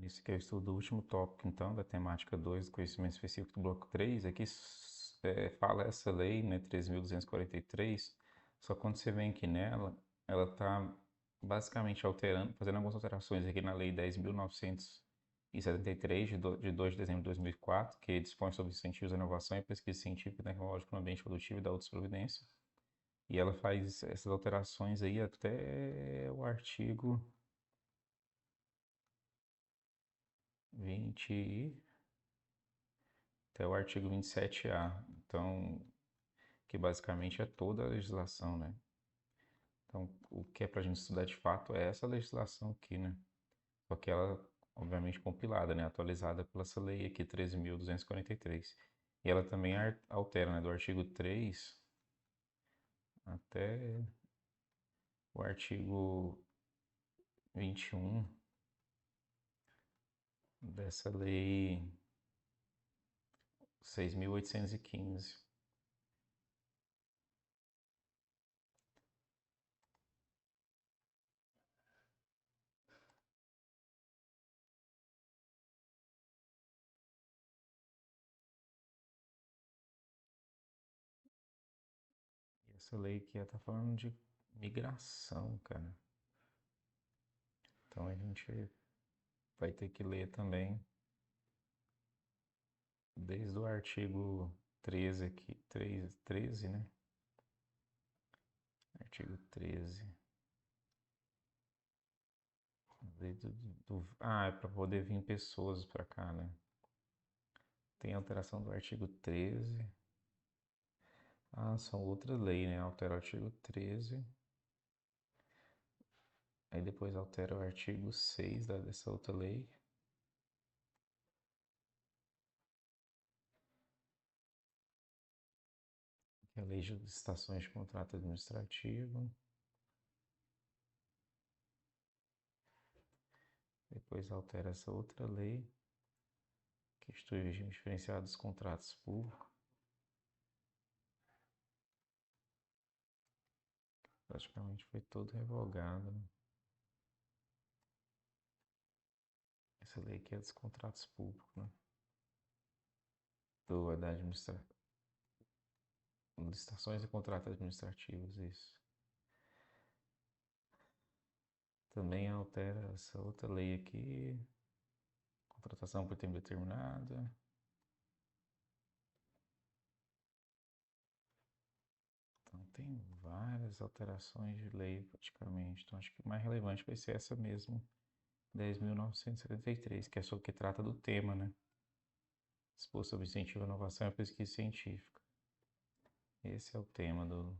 Esse aqui é o estudo do último tópico, então, da temática 2 do conhecimento específico do bloco 3. Aqui fala essa lei, né, 13.243, só quando você vem aqui nela, ela está basicamente alterando, fazendo algumas alterações aqui na lei 10.973, de 2 de dezembro de 2004, que dispõe sobre incentivos à inovação e pesquisa científica e tecnológica no ambiente produtivo e da outras providências. E ela faz essas alterações aí até o artigo 20, até o artigo 27A. Então, que basicamente é toda a legislação, né? Então, o que é para a gente estudar de fato é essa legislação aqui, né? Só que ela, obviamente, compilada, né? Atualizada pela essa lei aqui, 13.243. E ela também altera, né? Do artigo 3 até o artigo 21 dessa lei 6.815. E essa lei aqui está falando de migração, cara. Então a gente vai ter que ler também desde o artigo 13 aqui, 13, né? Artigo 13. É para poder vir pessoas para cá, né? Tem alteração do artigo 13. Ah, são outra lei, né? Altera o artigo 13. Aí depois altera o artigo 6 dessa outra lei. Que é a lei de licitações de contrato administrativo. Depois altera essa outra lei, que institui o regime diferenciado dos contratos públicos. Praticamente foi todo revogado, né? Essa lei aqui é dos contratos públicos, né? Da licitações e contratos administrativos, isso. Também altera essa outra lei aqui, contratação por tempo determinado. Então tem várias alterações de lei praticamente. Então acho que o mais relevante vai ser essa mesmo, 10.973, que é sobre que trata do tema, né? Exposto sobre incentivo à inovação e à pesquisa científica. Esse é o tema do...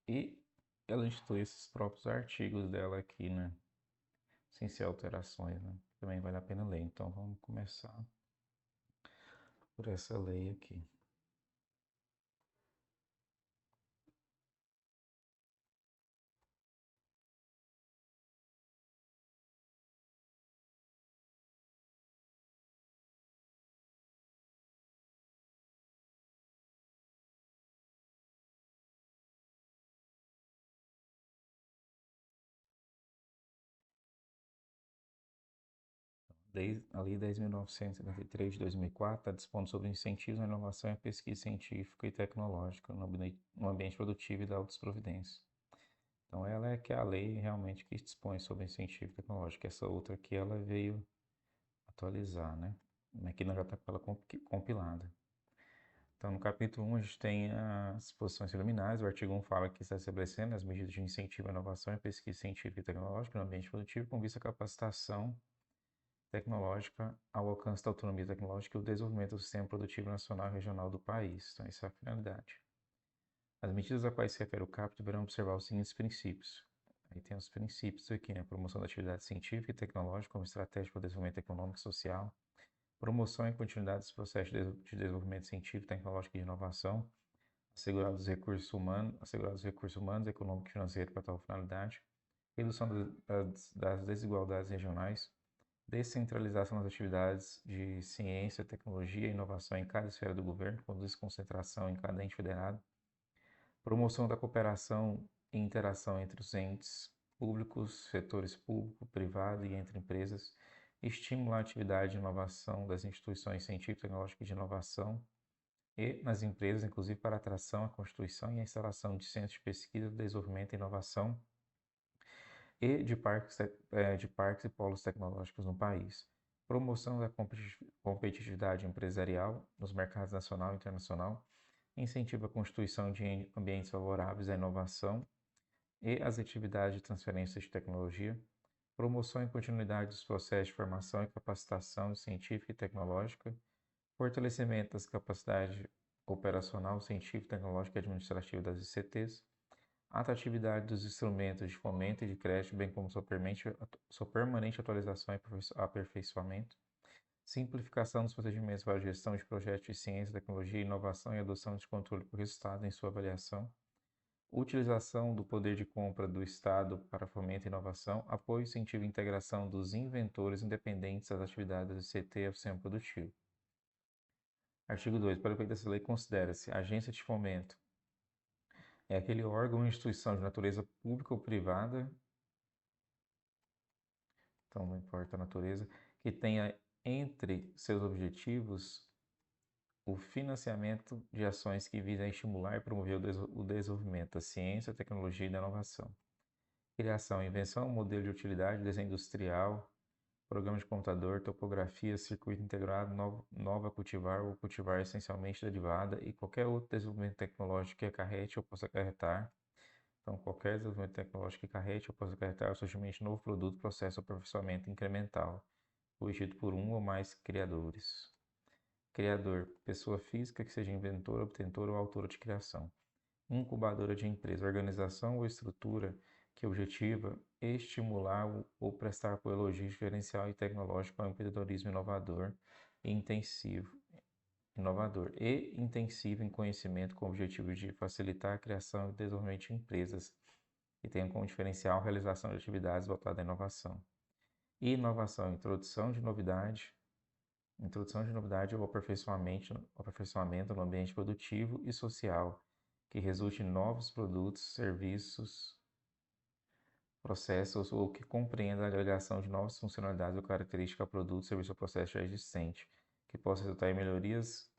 E ela institui esses próprios artigos dela aqui, né? Sem ser alterações, né? Também vale a pena ler. Então vamos começar por essa lei aqui. A Lei 10.973 de 2004 está dispondo sobre incentivos à inovação e à pesquisa científica e tecnológica no ambiente produtivo e da outras providências. Então, ela é que é a lei realmente que dispõe sobre incentivo tecnológico. Essa outra aqui, ela veio atualizar, né? Aqui não já está com ela compilada. Então, no capítulo 1, a gente tem as posições preliminares. O artigo 1 fala que está estabelecendo as medidas de incentivo à inovação e pesquisa científica e tecnológica no ambiente produtivo com vista à capacitação tecnológica ao alcance da autonomia tecnológica e o desenvolvimento do sistema produtivo nacional e regional do país. Então, essa é a finalidade. As medidas a quais se refere o caput deverão observar os seguintes princípios. Aí tem os princípios aqui, né? Promoção da atividade científica e tecnológica como estratégia para o desenvolvimento econômico e social, promoção e continuidade dos processos de desenvolvimento científico, tecnológico e de inovação, assegurar os recursos humanos, econômicos e financeiros para tal finalidade, redução das desigualdades regionais, descentralização das atividades de ciência, tecnologia e inovação em cada esfera do governo, com desconcentração em cada ente federado, promoção da cooperação e interação entre os entes públicos, setores público, privado e entre empresas, estimular a atividade de inovação das instituições científicas, tecnológicas e de inovação e nas empresas, inclusive para a atração, a constituição e a instalação de centros de pesquisa, desenvolvimento e inovação e de parques e polos tecnológicos no país. Promoção da competitividade empresarial nos mercados nacional e internacional, incentiva a constituição de ambientes favoráveis à inovação e às atividades de transferência de tecnologia, promoção e continuidade dos processos de formação e capacitação científica e tecnológica, fortalecimento das capacidades operacional, científica, tecnológica e administrativa das ICTs, atratividade dos instrumentos de fomento e de crédito, bem como sua permanente atualização e aperfeiçoamento, simplificação dos procedimentos para a gestão de projetos de ciência, tecnologia, inovação e adoção de controle por resultado em sua avaliação, utilização do poder de compra do Estado para fomento e inovação, apoio, incentivo e integração dos inventores independentes das atividades do ICT ao sistema produtivo. Artigo 2. Para o efeito dessa lei, considera-se agência de fomento é aquele órgão ou instituição de natureza pública ou privada, então não importa a natureza, que tenha entre seus objetivos o financiamento de ações que visem estimular e promover o desenvolvimento da ciência, tecnologia e da inovação. Criação, invenção, modelo de utilidade, desenho industrial, programa de computador, topografia, circuito integrado, nova cultivar ou cultivar essencialmente derivada e qualquer outro desenvolvimento tecnológico que acarrete ou possa acarretar. Então, qualquer desenvolvimento tecnológico que acarrete ou possa acarretar o surgimento de novo produto, processo ou aperfeiçoamento incremental, corrigido por um ou mais criadores. Criador, pessoa física que seja inventor, obtentor ou autor de criação. Incubadora de empresa, organização ou estrutura que objetiva estimular ou prestar apoio logístico, gerencial e tecnológico ao empreendedorismo inovador e intensivo em conhecimento com o objetivo de facilitar a criação e desenvolvimento de empresas que tenham como diferencial a realização de atividades voltadas à inovação. Inovação, introdução de novidade ou aperfeiçoamento no ambiente produtivo e social, que resulte em novos produtos, serviços, processos ou que compreenda a agregação de novas funcionalidades ou características a produto, serviço ou processo já existente, que possa resultar em melhorias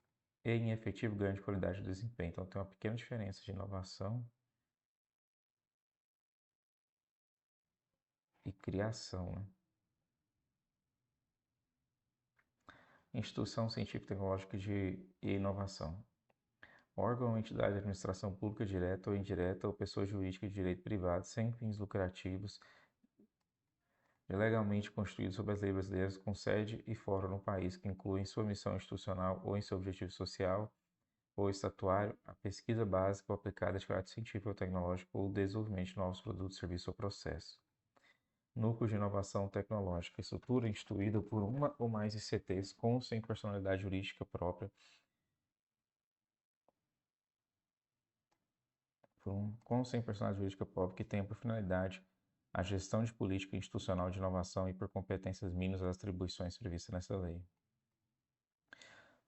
e em efetivo ganho de qualidade do desempenho. Então, tem uma pequena diferença de inovação e criação, né? Instituição científica, tecnológica e inovação. Órgão ou entidade de administração pública direta ou indireta ou pessoa jurídica de direito privado sem fins lucrativos legalmente constituído sob as leis brasileiras com sede e fora no país, que inclui em sua missão institucional ou em seu objetivo social ou estatuário a pesquisa básica ou aplicada de caráter científico ou tecnológico ou o desenvolvimento de novos produtos, serviços ou processos. Núcleo de inovação tecnológica, estrutura instituída por uma ou mais ICTs com ou sem personalidade jurídica própria, com ou sem personalidade jurídica própria que tenha por finalidade a gestão de política institucional de inovação e por competências mínimas às atribuições previstas nessa lei.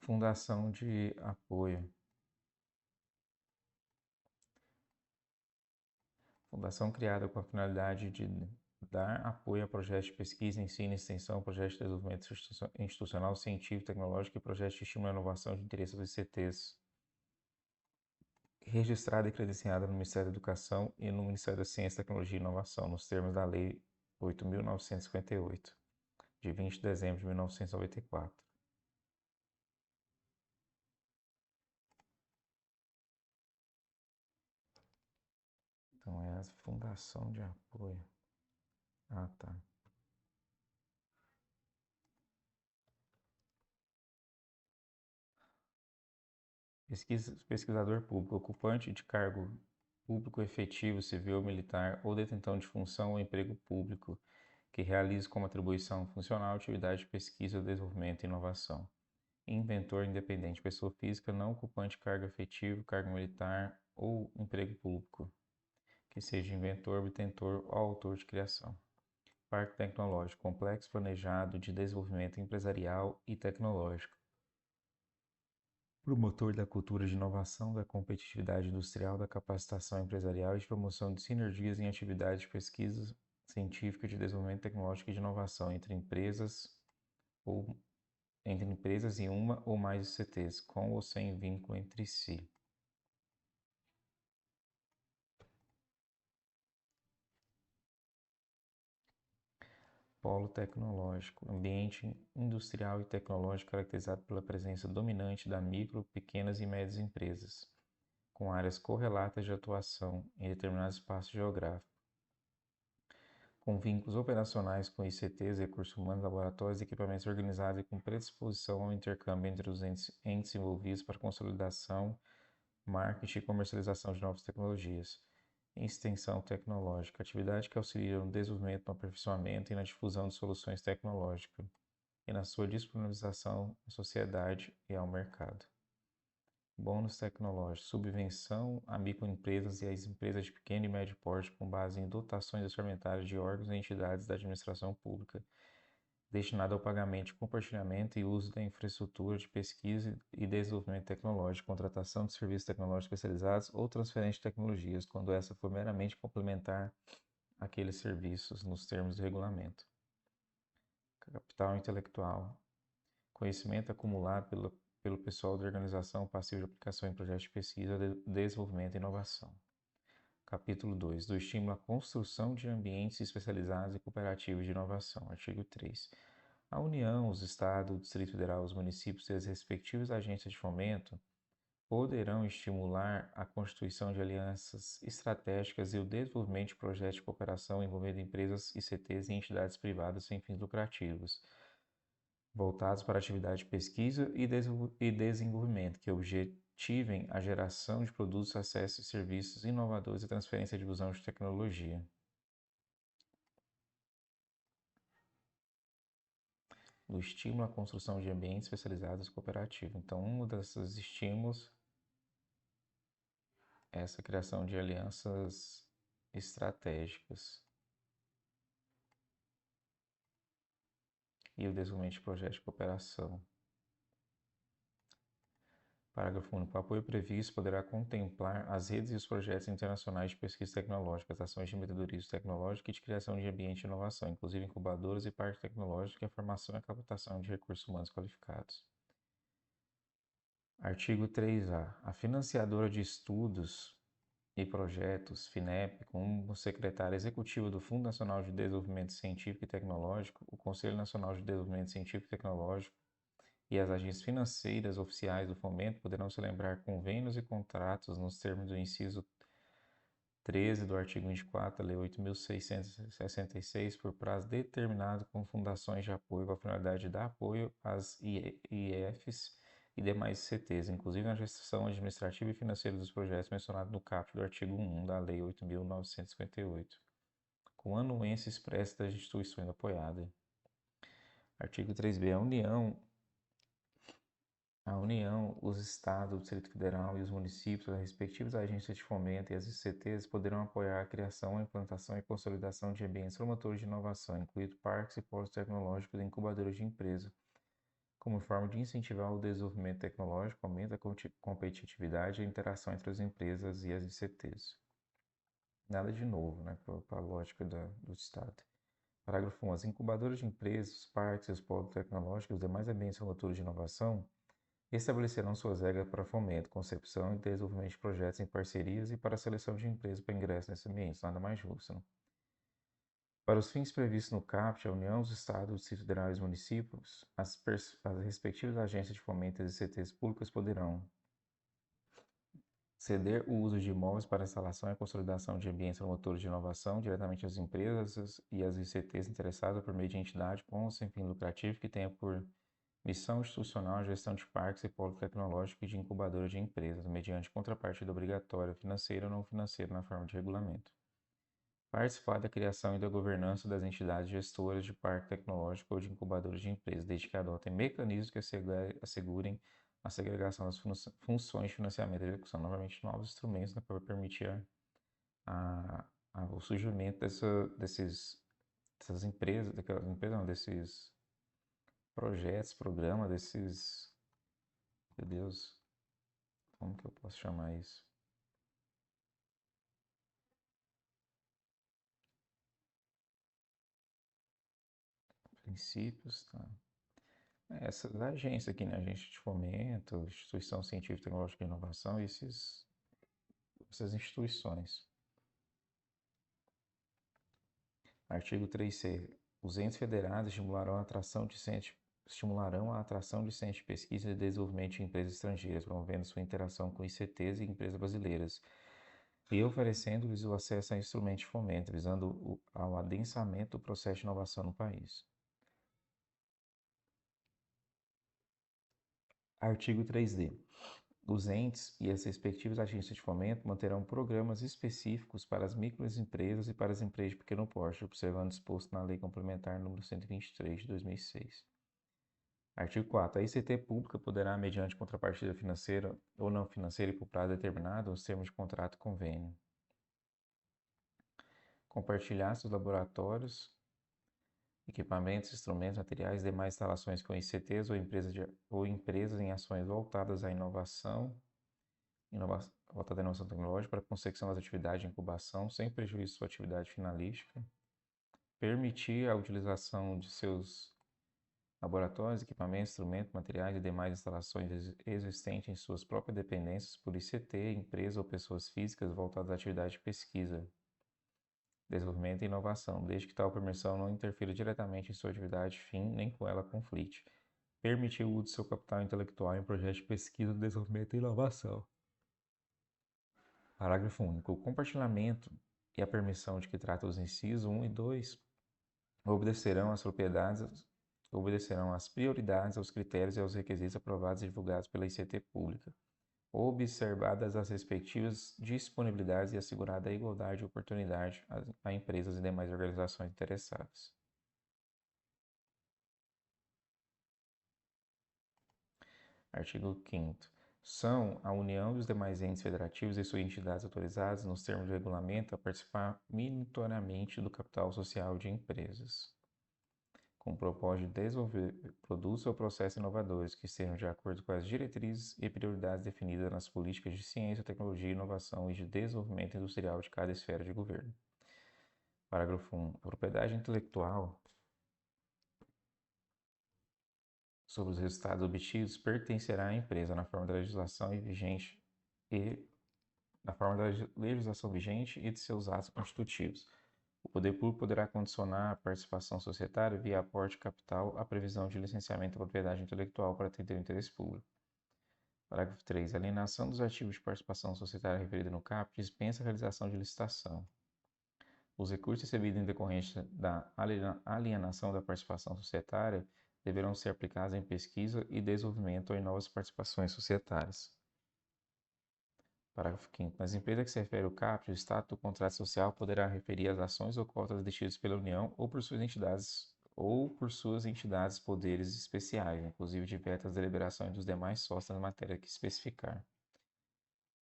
Fundação de apoio. Fundação criada com a finalidade de dar apoio a projetos de pesquisa, ensino, extensão, projetos de desenvolvimento institucional, científico, tecnológico e projetos de estímulo à inovação de interesse dos ICTs. Registrada e credenciada no Ministério da Educação e no Ministério da Ciência, Tecnologia e Inovação, nos termos da Lei 8.958, de 20 de dezembro de 1994. Então, é a fundação de apoio. Ah, tá. Pesquisador público, ocupante de cargo público efetivo, civil ou militar, ou detentor de função ou emprego público, que realize como atribuição funcional atividade de pesquisa, desenvolvimento e inovação. Inventor independente, pessoa física não ocupante de cargo efetivo, cargo militar ou emprego público, que seja inventor, obtentor ou autor de criação. Parque tecnológico, complexo planejado de desenvolvimento empresarial e tecnológico. Promotor da cultura de inovação, da competitividade industrial, da capacitação empresarial e de promoção de sinergias em atividades de pesquisa científica, de desenvolvimento tecnológico e de inovação ou entre empresas e uma ou mais ICTs, com ou sem vínculo entre si. Polo tecnológico, ambiente industrial e tecnológico caracterizado pela presença dominante da micro, pequenas e médias empresas, com áreas correlatas de atuação em determinado espaço geográfico, com vínculos operacionais com ICTs, recursos humanos, laboratórios e equipamentos organizados e com predisposição ao intercâmbio entre os entes envolvidos para consolidação, marketing e comercialização de novas tecnologias. Extensão tecnológica, atividade que auxilia no desenvolvimento, no aperfeiçoamento e na difusão de soluções tecnológicas e na sua disponibilização à sociedade e ao mercado. Bônus tecnológico, subvenção a microempresas e às empresas de pequeno e médio porte com base em dotações orçamentárias de órgãos e entidades da administração pública, destinada ao pagamento, compartilhamento e uso da infraestrutura de pesquisa e desenvolvimento tecnológico, contratação de serviços tecnológicos especializados ou transferência de tecnologias, quando essa for meramente complementar aqueles serviços nos termos do regulamento. Capital intelectual, conhecimento acumulado pelo pessoal da organização passiva de aplicação em projetos de pesquisa, desenvolvimento e inovação. Capítulo 2. Do estímulo à construção de ambientes especializados e cooperativos de inovação. Artigo 3. A União, os Estados, o Distrito Federal, os municípios e as respectivas agências de fomento poderão estimular a constituição de alianças estratégicas e o desenvolvimento de projetos de cooperação envolvendo empresas, ICTs e entidades privadas sem fins lucrativos, voltados para atividade de pesquisa e desenvolvimento, que objetivem a geração de produtos, acesso e serviços inovadores e transferência e difusão de tecnologia. Do estímulo à construção de ambientes especializados cooperativos. Então, um desses estímulos é essa criação de alianças estratégicas e o desenvolvimento de projetos de cooperação. Parágrafo único. O apoio previsto poderá contemplar as redes e os projetos internacionais de pesquisa tecnológica, as ações de empreendedorismo tecnológico e de criação de ambiente de inovação, inclusive incubadoras e parques tecnológicos e a formação e a captação de recursos humanos qualificados. Artigo 3A. A financiadora de estudos e projetos, FINEP, como secretária executiva do Fundo Nacional de Desenvolvimento Científico e Tecnológico, o Conselho Nacional de Desenvolvimento Científico e Tecnológico e as agências financeiras oficiais do fomento poderão celebrar convênios e contratos nos termos do inciso 13 do artigo 24 da Lei 8.666 por prazo determinado com fundações de apoio com a finalidade de dar apoio às IEFs e demais CTs, inclusive na gestão administrativa e financeira dos projetos mencionados no caput do artigo 1 da Lei 8.958, com anuência expressa das instituições apoiadas. Artigo 3b. A União, os Estados, o Distrito Federal e os municípios, as respectivas agências de fomento e as ICTs poderão apoiar a criação, a implantação e consolidação de ambientes promotores de inovação, incluindo parques e polos tecnológicos e incubadoras de empresa, como forma de incentivar o desenvolvimento tecnológico, aumento da competitividade e a interação entre as empresas e as ICTs. Nada de novo, né, para a lógica do Estado. Parágrafo 1. As incubadoras de empresas, os parques, os polos tecnológicos e os demais ambientes promotores de inovação estabelecerão suas regras para fomento, concepção e desenvolvimento de projetos em parcerias e para a seleção de empresas para ingresso nesses ambientes. Nada mais justo, né? Para os fins previstos no CAPT, a União, os Estados, o Distrito Federal e os municípios, as respectivas agências de fomento e as ICTs públicas poderão ceder o uso de imóveis para instalação e consolidação de ambientes promotores de inovação diretamente às empresas e às ICTs interessadas por meio de entidade com ou sem fim lucrativo que tenha por missão institucional a gestão de parques e polo tecnológico e de incubadora de empresas, mediante contrapartida obrigatória financeira ou não financeira na forma de regulamento. Participar da criação e da governança das entidades gestoras de parque tecnológico ou de incubadoras de empresas, desde que adotem mecanismos que assegurem a segregação das funções de financiamento e execução, novamente novos instrumentos, né, para permitir o surgimento dessas empresas, desses projetos, programas, meu Deus, Como que eu posso chamar isso? Princípios, tá? Essas agências aqui, né? Agência de fomento, instituição científica, tecnológica e inovação, essas instituições. Artigo 3C. Os entes federados estimularão a atração de centros de pesquisa e desenvolvimento de empresas estrangeiras, promovendo sua interação com ICTs e empresas brasileiras, e oferecendo-lhes o acesso a instrumentos de fomento, visando ao adensamento do processo de inovação no país. Artigo 3D. Os entes e as respectivas agências de fomento manterão programas específicos para as microempresas e para as empresas de pequeno porte, observando o disposto na Lei Complementar nº 123 de 2006. Artigo 4. A ICT pública poderá, mediante contrapartida financeira ou não financeira e por prazo determinado, nos termos de contrato e convênio, compartilhar seus laboratórios, equipamentos, instrumentos, materiais e demais instalações com ICTs ou empresas em ações voltadas à voltada à inovação tecnológica para a consecução das atividades de incubação, sem prejuízo de sua atividade finalística, permitir a utilização de seus laboratórios, equipamentos, instrumentos, materiais e demais instalações existentes em suas próprias dependências por ICT, empresa ou pessoas físicas voltadas à atividade de pesquisa, desenvolvimento e inovação, desde que tal permissão não interfira diretamente em sua atividade fim nem com ela conflite. Permitir o uso de seu capital intelectual em projetos de pesquisa, desenvolvimento e inovação. Parágrafo único. O compartilhamento e a permissão de que trata os incisos 1 e 2 obedecerão às prioridades, aos critérios e aos requisitos aprovados e divulgados pela ICT pública, observadas as respectivas disponibilidades e assegurada a igualdade de oportunidade a empresas e demais organizações interessadas. Artigo 5º. São a União e os demais entes federativos e suas entidades autorizadas, nos termos do regulamento, a participar meritoriamente do capital social de empresas, com o propósito de desenvolver produtos ou processos inovadores que estejam de acordo com as diretrizes e prioridades definidas nas políticas de ciência, tecnologia, inovação e de desenvolvimento industrial de cada esfera de governo. Parágrafo 1. A propriedade intelectual sobre os resultados obtidos pertencerá à empresa na forma da legislação vigente e de seus atos constitutivos. O poder público poderá condicionar a participação societária via aporte de capital à previsão de licenciamento da propriedade intelectual para atender o interesse público. Parágrafo 3. A alienação dos ativos de participação societária referida no CAP dispensa a realização de licitação. Os recursos recebidos em decorrência da alienação da participação societária deverão ser aplicados em pesquisa e desenvolvimento ou em novas participações societárias. Parágrafo 5º. Nas empresas que se refere ao CAP, o status do contrato social poderá referir as ações ou cotas detidas pela União ou por suas entidades poderes especiais, inclusive de veto às deliberações dos demais sócios na matéria que especificar.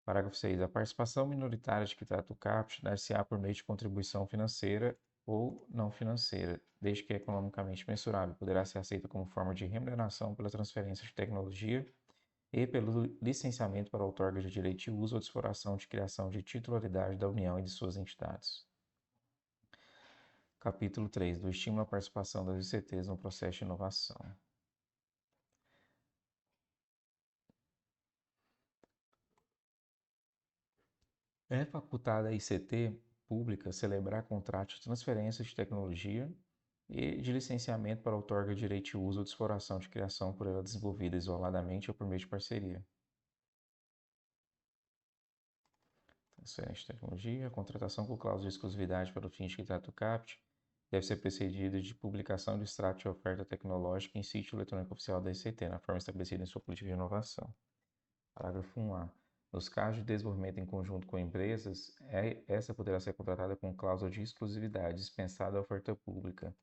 Parágrafo 6. A participação minoritária de que trata o CAPT dar-se-á por meio de contribuição financeira ou não financeira, desde que economicamente mensurável, poderá ser aceita como forma de remuneração pela transferência de tecnologia e pelo licenciamento para outorga de direito de uso ou de exploração de criação de titularidade da União e de suas entidades. Capítulo 3. Do estímulo à participação das ICTs no processo de inovação. É facultada à ICT pública celebrar contratos de transferência de tecnologia e de licenciamento para outorga de direito de uso ou de exploração de criação por ela desenvolvida isoladamente ou por meio de parceria. Transferência de tecnologia, a contratação com cláusula de exclusividade para o fim de que trata o CAPT deve ser precedida de publicação de extrato de oferta tecnológica em sítio eletrônico oficial da ICT, na forma estabelecida em sua política de inovação. Parágrafo 1A. Nos casos de desenvolvimento em conjunto com empresas, essa poderá ser contratada com cláusula de exclusividade dispensada à oferta pública,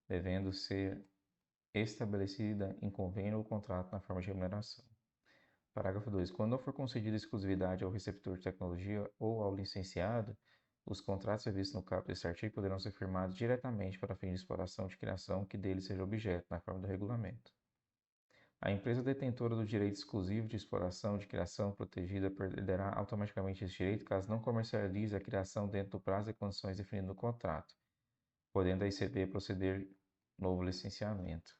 devendo ser estabelecida em convênio ou contrato na forma de remuneração. Parágrafo 2. Quando não for concedida exclusividade ao receptor de tecnologia ou ao licenciado, os contratos previstos no caput deste artigo poderão ser firmados diretamente para fins de exploração de criação que dele seja objeto, na forma do regulamento. A empresa detentora do direito exclusivo de exploração de criação protegida perderá automaticamente esse direito caso não comercialize a criação dentro do prazo e condições definidas no contrato, podendo a ICT proceder novo licenciamento.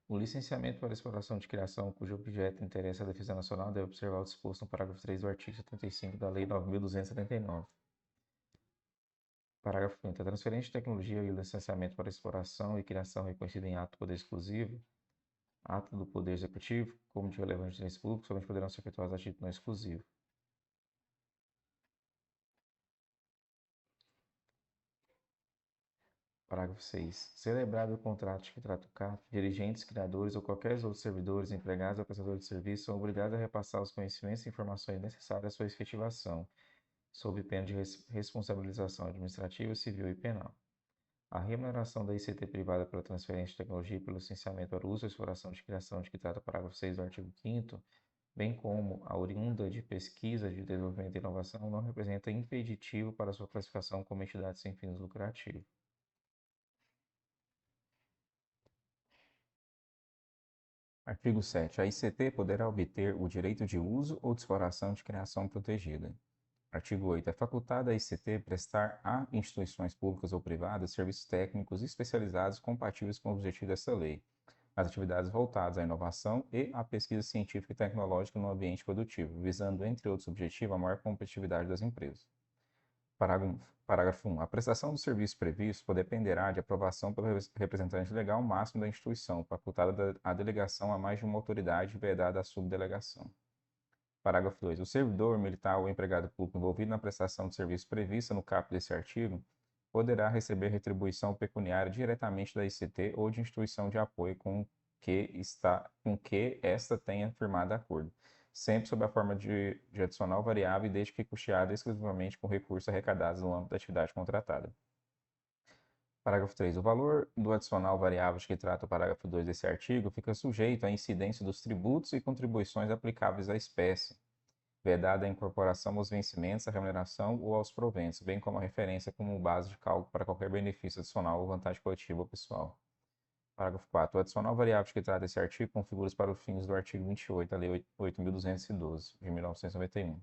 O licenciamento para exploração de criação cujo objeto interessa a defesa nacional deve observar o disposto no parágrafo 3 do artigo 75 da Lei 9.279. Parágrafo 5º. A transferência de tecnologia e o licenciamento para exploração e criação reconhecido em ato do Poder Exclusivo, ato do Poder Executivo, como de relevante interesse público, somente poderão ser efetuados a título não exclusivo. Parágrafo 6. Celebrado o contrato de que trata o CAP, dirigentes, criadores ou qualquer outros servidores, empregados ou prestadores de serviço são obrigados a repassar os conhecimentos e informações necessárias à sua efetivação, sob pena de responsabilização administrativa, civil e penal. A remuneração da ICT privada pela transferência de tecnologia e pelo licenciamento para uso ou exploração de criação de que trata o parágrafo 6 do artigo 5º, bem como a oriunda de pesquisa, de desenvolvimento e inovação, não representa impeditivo para sua classificação como entidade sem fins lucrativos. Artigo 7. A ICT poderá obter o direito de uso ou de exploração de criação protegida. Artigo 8. É facultado à ICT prestar a instituições públicas ou privadas serviços técnicos especializados compatíveis com o objetivo desta lei, as atividades voltadas à inovação e à pesquisa científica e tecnológica no ambiente produtivo, visando, entre outros objetivos, a maior competitividade das empresas. Parágrafo 1. A prestação do serviço previsto dependerá de aprovação pelo representante legal máximo da instituição, facultada a delegação a mais de uma autoridade vedada a subdelegação. Parágrafo 2. O servidor militar ou empregado público envolvido na prestação de serviço prevista no caput desse artigo poderá receber retribuição pecuniária diretamente da ICT ou de instituição de apoio com que esta tenha firmado acordo, sempre sob a forma de adicional variável e desde que custeada exclusivamente com recursos arrecadados no âmbito da atividade contratada. Parágrafo 3. O valor do adicional variável de que trata o parágrafo 2 desse artigo fica sujeito à incidência dos tributos e contribuições aplicáveis à espécie, vedada a incorporação aos vencimentos, à remuneração ou aos proventos, bem como a referência como base de cálculo para qualquer benefício adicional ou vantagem coletiva ou pessoal. Parágrafo 4. O adicional variável de que trata esse artigo configura-se para os fins do artigo 28 da Lei 8.212, de 1991.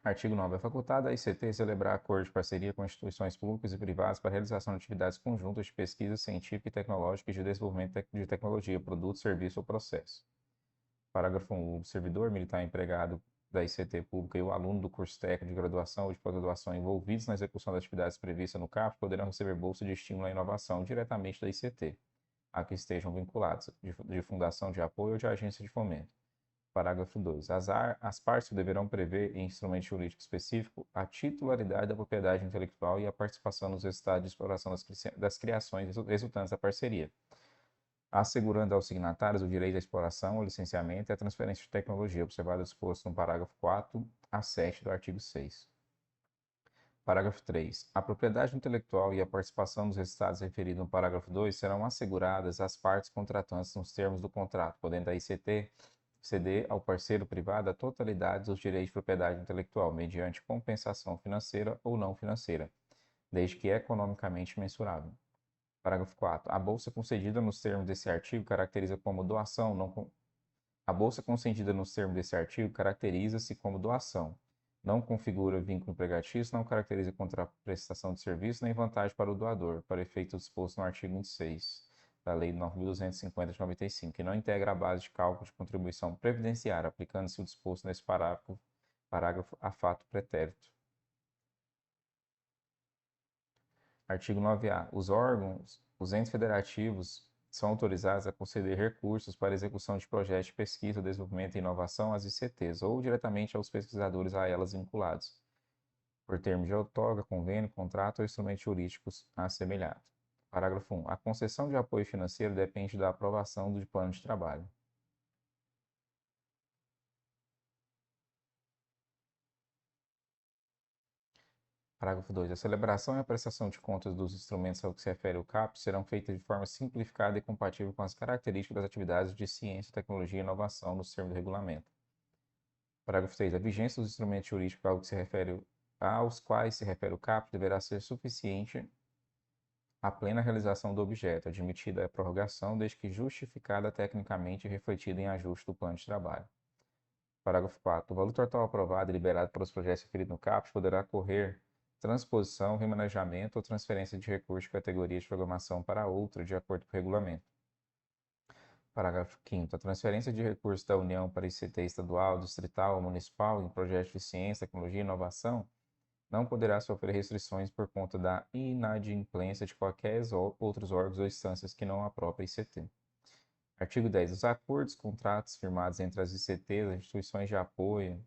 Artigo 9. É facultado à ICT celebrar acordo de parceria com instituições públicas e privadas para a realização de atividades conjuntas de pesquisa científica e tecnológica e de desenvolvimento de tecnologia, produto, serviço ou processo. Parágrafo 1. O servidor militar empregado da ICT pública e o aluno do curso técnico de graduação ou de pós-graduação envolvidos na execução das atividades previstas no CAP poderão receber bolsa de estímulo à inovação diretamente da ICT, a que estejam vinculados, de fundação de apoio ou de agência de fomento. Parágrafo 2. As partes deverão prever em instrumento jurídico específico a titularidade da propriedade intelectual e a participação nos resultados de exploração das criações resultantes da parceria, assegurando aos signatários o direito à exploração, ao licenciamento e à transferência de tecnologia, observado o disposto no parágrafo 4 a 7 do artigo 6. Parágrafo 3. A propriedade intelectual e a participação nos resultados referidos no parágrafo 2 serão asseguradas às partes contratantes nos termos do contrato, podendo a ICT ceder ao parceiro privado a totalidade dos direitos de propriedade intelectual, mediante compensação financeira ou não financeira, desde que economicamente mensurável. Parágrafo 4. A bolsa concedida nos termos desse artigo caracteriza como doação, A bolsa concedida nos termos desse artigo caracteriza-se como doação, não configura vínculo empregatício, não caracteriza contraprestação de serviço nem vantagem para o doador, para efeito disposto no artigo 26 da Lei 9.250 de 95, e não integra a base de cálculo de contribuição previdenciária, aplicando-se o disposto nesse parágrafo a fato pretérito. Artigo 9A. Os entes federativos são autorizados a conceder recursos para execução de projetos de pesquisa, desenvolvimento e inovação às ICTs, ou diretamente aos pesquisadores a elas vinculados, por termo de outorga, convênio, contrato ou instrumentos jurídicos assemelhados. Parágrafo 1. A concessão de apoio financeiro depende da aprovação do plano de trabalho. Parágrafo 2. A celebração e a prestação de contas dos instrumentos ao que se refere o CAP serão feitas de forma simplificada e compatível com as características das atividades de ciência, tecnologia e inovação nos termos do regulamento. Parágrafo 3. A vigência dos instrumentos jurídicos ao que se refere aos quais se refere o caput deverá ser suficiente a plena realização do objeto, admitida a prorrogação, desde que justificada tecnicamente e refletida em ajuste do plano de trabalho. Parágrafo 4. O valor total aprovado e liberado para os projetos referidos no caput poderá ocorrer transposição, remanejamento ou transferência de recurso de categoria de programação para outra, de acordo com o regulamento. Parágrafo 5º. A transferência de recursos da União para ICT estadual, distrital ou municipal em projetos de ciência, tecnologia e inovação não poderá sofrer restrições por conta da inadimplência de qualquer outros órgãos ou instâncias que não a própria ICT. Artigo 10. Os acordos, contratos firmados entre as ICTs, as instituições de apoio,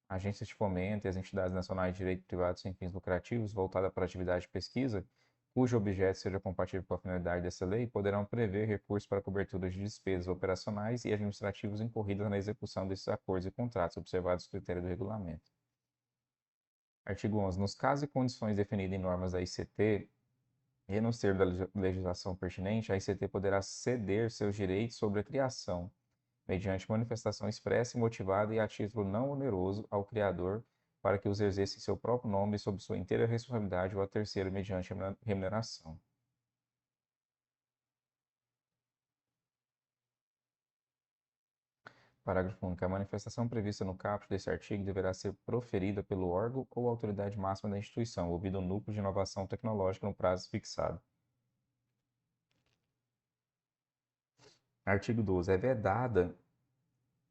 agências de fomento e as entidades nacionais de direito privado sem fins lucrativos voltadas para atividade de pesquisa, cujo objeto seja compatível com a finalidade dessa lei, poderão prever recursos para cobertura de despesas operacionais e administrativas incorridas na execução desses acordos e contratos, observados os critérios do regulamento. Artigo 11. Nos casos e condições definidos em normas da ICT e nos termos da legislação pertinente, a ICT poderá ceder seus direitos sobre a criação, mediante manifestação expressa e motivada e a título não oneroso ao criador, para que os exerça em seu próprio nome sob sua inteira responsabilidade ou a terceiro mediante remuneração. Parágrafo único. A manifestação prevista no caput desse artigo deverá ser proferida pelo órgão ou autoridade máxima da instituição, ouvido o núcleo de inovação tecnológica no prazo fixado. Artigo 12. É vedada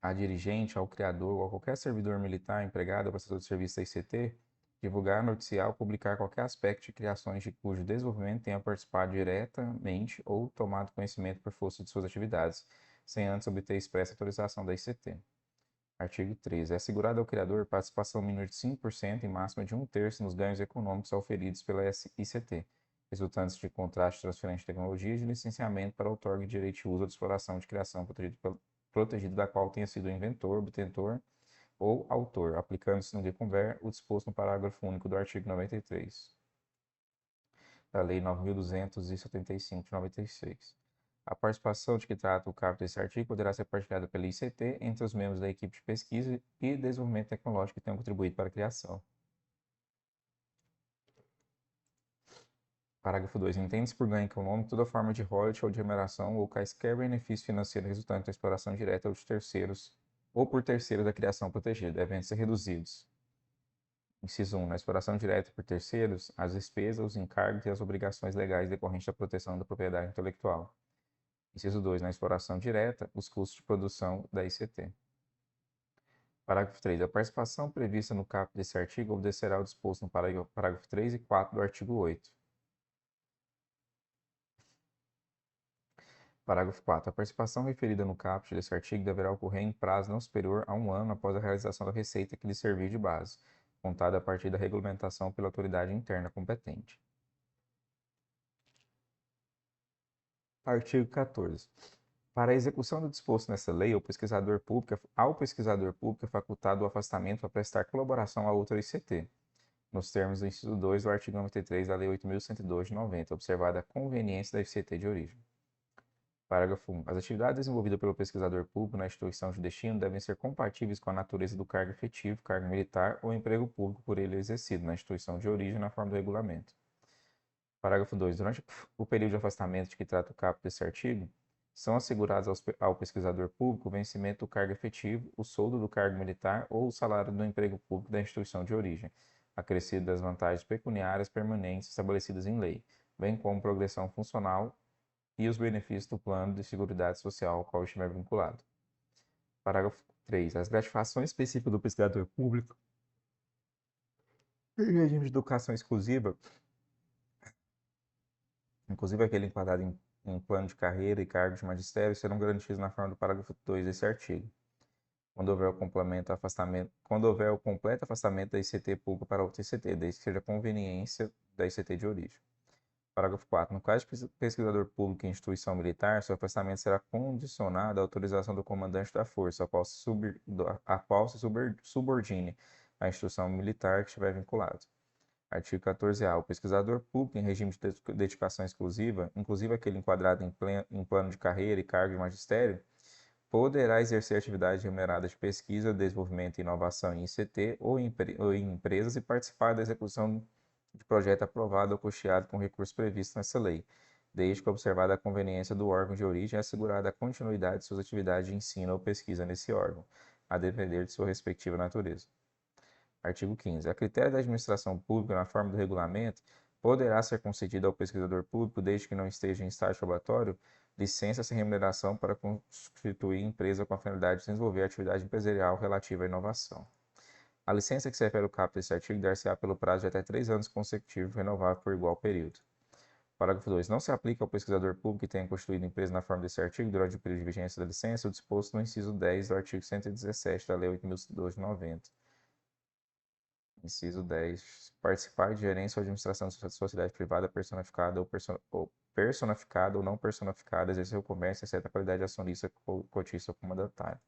a dirigente, ao criador ou a qualquer servidor militar, empregado ou prestador de serviço da ICT, divulgar, noticiar ou publicar qualquer aspecto de criações de cujo desenvolvimento tenha participado diretamente ou tomado conhecimento por força de suas atividades, sem antes obter expressa autorização da ICT. Artigo 13. É assegurada ao criador participação mínima de 5% e máxima de 1/3 nos ganhos econômicos auferidos pela ICT, resultantes de contrato de transferência de tecnologia e de licenciamento para outorga de direito de uso ou de exploração de criação protegido da qual tenha sido o inventor, obtentor ou autor, aplicando-se no que conver o disposto no parágrafo único do artigo 93 da Lei 9.275 de 96. A participação de que trata o caput desse artigo poderá ser partilhada pela ICT entre os membros da equipe de pesquisa e desenvolvimento tecnológico que tenham contribuído para a criação. Parágrafo 2. Entende-se por ganho econômico toda forma de royalty ou de remuneração ou quaisquer benefício financeiro resultante da exploração direta ou de terceiros ou por terceiros da criação protegida, devem ser reduzidos. Inciso 1. Na exploração direta por terceiros, as despesas, os encargos e as obrigações legais decorrentes da proteção da propriedade intelectual. Inciso 2. Na exploração direta, os custos de produção da ICT. Parágrafo 3. A participação prevista no caput desse artigo obedecerá ao disposto no parágrafo 3 e 4 do artigo 8. Parágrafo 4. A participação referida no caput desse artigo deverá ocorrer em prazo não superior a 1 ano após a realização da receita que lhe servir de base, contada a partir da regulamentação pela autoridade interna competente. Artigo 14. Para a execução do disposto nessa lei, ao pesquisador público é facultado o afastamento para prestar colaboração a outra ICT, nos termos do inciso 2 do artigo 93 da Lei 8.102 de 90, observada a conveniência da ICT de origem. Parágrafo 1. As atividades desenvolvidas pelo pesquisador público na instituição de destino devem ser compatíveis com a natureza do cargo efetivo, cargo militar ou emprego público por ele exercido na instituição de origem na forma do regulamento. Parágrafo 2. Durante o período de afastamento de que trata o caput desse artigo, são assegurados ao pesquisador público o vencimento do cargo efetivo, o soldo do cargo militar ou o salário do emprego público da instituição de origem, acrescido das vantagens pecuniárias permanentes estabelecidas em lei, bem como progressão funcional e os benefícios do plano de seguridade social ao qual estiver vinculado. Parágrafo 3. As gratificações específicas do pesquisador público em regime de educação exclusiva, inclusive aquele enquadrado em plano de carreira e cargo de magistério, serão garantidos na forma do parágrafo 2 desse artigo. Quando houver o completo afastamento da ICT pública para outra ICT, desde que seja conveniência da ICT de origem. Parágrafo 4. No caso de pesquisador público em instituição militar, seu afastamento será condicionado à autorização do comandante da força, a qual se subordine à instituição militar que estiver vinculado. Artigo 14-A. O pesquisador público em regime de dedicação exclusiva, inclusive aquele enquadrado em plano de carreira e cargo de magistério, poderá exercer atividade remunerada de pesquisa, desenvolvimento e inovação em ICT ou em empresas e participar da execução de projeto aprovado ou custeado com recursos previstos nessa lei, desde que observada a conveniência do órgão de origem e assegurada a continuidade de suas atividades de ensino ou pesquisa nesse órgão, a depender de sua respectiva natureza. Artigo 15. A critério da administração pública, na forma do regulamento, poderá ser concedida ao pesquisador público, desde que não esteja em estágio probatório, licença sem remuneração para constituir empresa com a finalidade de desenvolver a atividade empresarial relativa à inovação. A licença que se refere ao caput deste artigo dar-se-á pelo prazo de até 3 anos consecutivos, renovável por igual período. Parágrafo 2. Não se aplica ao pesquisador público que tenha constituído empresa na forma deste artigo durante o período de vigência da licença o disposto no inciso 10 do artigo 117 da Lei 8.012/90. Inciso 10. Participar de gerência ou administração de sociedade privada personificada ou personificada ou não personificada, exercer o comércio, exceto a qualidade de acionista, cotista ou comandatário.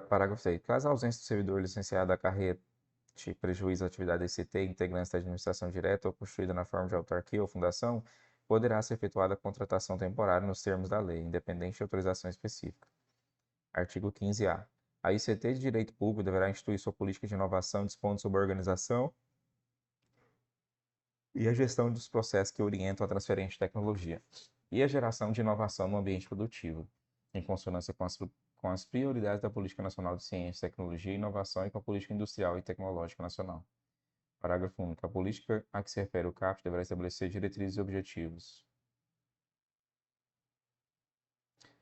Parágrafo 6. Caso a ausência do servidor licenciado acarrete prejuízo à atividade da ICT, integrante da administração direta ou constituída na forma de autarquia ou fundação, poderá ser efetuada a contratação temporária nos termos da lei, independente de autorização específica. Artigo 15-A. A ICT de Direito Público deverá instituir sua política de inovação, dispondo sobre a organização e a gestão dos processos que orientam a transferência de tecnologia e a geração de inovação no ambiente produtivo, em consonância com as prioridades da Política Nacional de Ciência, Tecnologia e Inovação e com a Política Industrial e Tecnológica Nacional. Parágrafo único. A política a que se refere o CAPT deverá estabelecer diretrizes e objetivos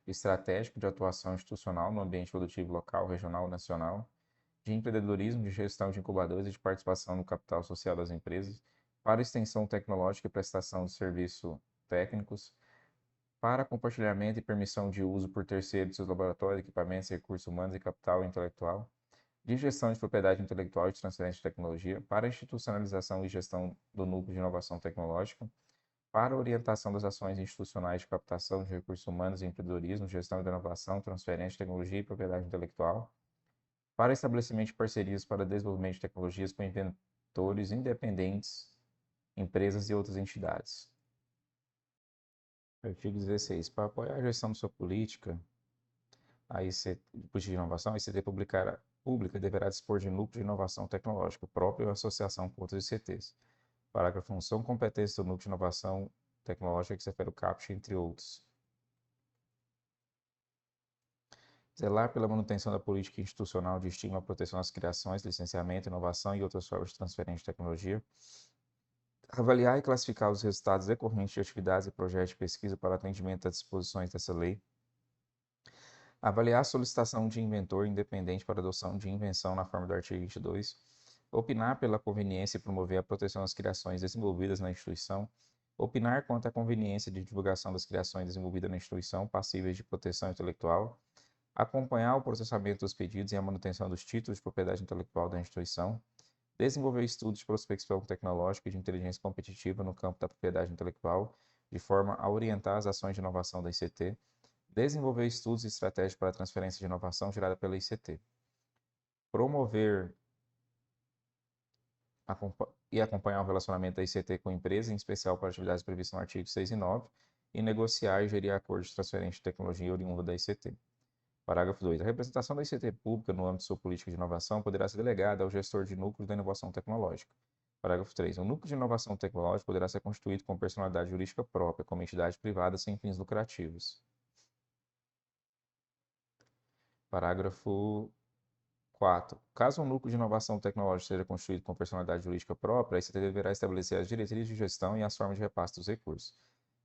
estratégico de atuação institucional no ambiente produtivo local, regional e nacional, de empreendedorismo, de gestão de incubadores e de participação no capital social das empresas, para extensão tecnológica e prestação de serviços técnicos, para compartilhamento e permissão de uso por terceiros de seus laboratórios, equipamentos, recursos humanos e capital intelectual, de gestão de propriedade intelectual e de transferência de tecnologia, para institucionalização e gestão do núcleo de inovação tecnológica, para orientação das ações institucionais de captação de recursos humanos e empreendedorismo, gestão de inovação, transferência de tecnologia e propriedade intelectual, para estabelecimento de parcerias para desenvolvimento de tecnologias com inventores independentes, empresas e outras entidades. Artigo 16. Para apoiar a gestão de sua política, de inovação, a ICT pública deverá dispor de núcleo de inovação tecnológica próprio ou associação com outros ICTs. Parágrafo 1. São competências do núcleo de inovação tecnológica que se refere ao CAPT, entre outros. Zelar pela manutenção da política institucional de estímulo à proteção às criações, licenciamento, inovação e outras formas de transferência de tecnologia. Avaliar e classificar os resultados decorrentes de atividades e projetos de pesquisa para atendimento às disposições dessa lei. Avaliar a solicitação de inventor independente para adoção de invenção na forma do artigo 22. Opinar pela conveniência e promover a proteção das criações desenvolvidas na instituição. Opinar quanto à conveniência de divulgação das criações desenvolvidas na instituição passíveis de proteção intelectual. Acompanhar o processamento dos pedidos e a manutenção dos títulos de propriedade intelectual da instituição. Desenvolver estudos de prospecção tecnológica e de inteligência competitiva no campo da propriedade intelectual, de forma a orientar as ações de inovação da ICT. Desenvolver estudos e estratégias para a transferência de inovação gerada pela ICT. Promover e acompanhar o relacionamento da ICT com a empresa, em especial para atividades previstas no artigo 6 e 9, e negociar e gerir acordos de transferência de tecnologia oriunda da ICT. Parágrafo 2. A representação da ICT pública no âmbito de sua política de inovação poderá ser delegada ao gestor de núcleo da inovação tecnológica. Parágrafo 3. O núcleo de inovação tecnológica poderá ser constituído com personalidade jurídica própria, como entidade privada sem fins lucrativos. Parágrafo 4. Caso um núcleo de inovação tecnológica seja constituído com personalidade jurídica própria, a ICT deverá estabelecer as diretrizes de gestão e as formas de repasse dos recursos.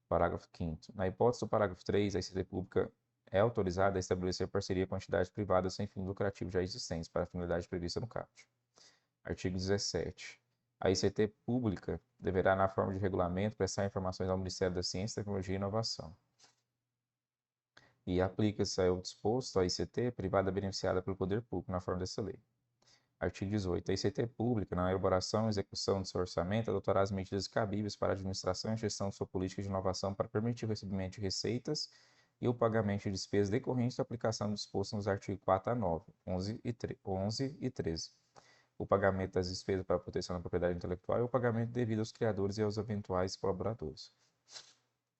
Parágrafo 5º. Na hipótese do parágrafo 3, a ICT pública é autorizada a estabelecer parceria com entidades privadas sem fim lucrativo já existentes para a finalidade prevista no CAPT. Artigo 17. A ICT pública deverá, na forma de regulamento, prestar informações ao Ministério da Ciência, Tecnologia e Inovação. E aplica-se ao disposto à ICT privada beneficiada pelo poder público na forma dessa lei. Artigo 18. A ICT pública, na elaboração e execução de seu orçamento, adotará as medidas cabíveis para a administração e gestão de sua política de inovação para permitir o recebimento de receitas e o pagamento de despesas decorrentes da aplicação do disposto nos artigos 4 a 9, 11 e 13. O pagamento das despesas para a proteção da propriedade intelectual e o pagamento devido aos criadores e aos eventuais colaboradores.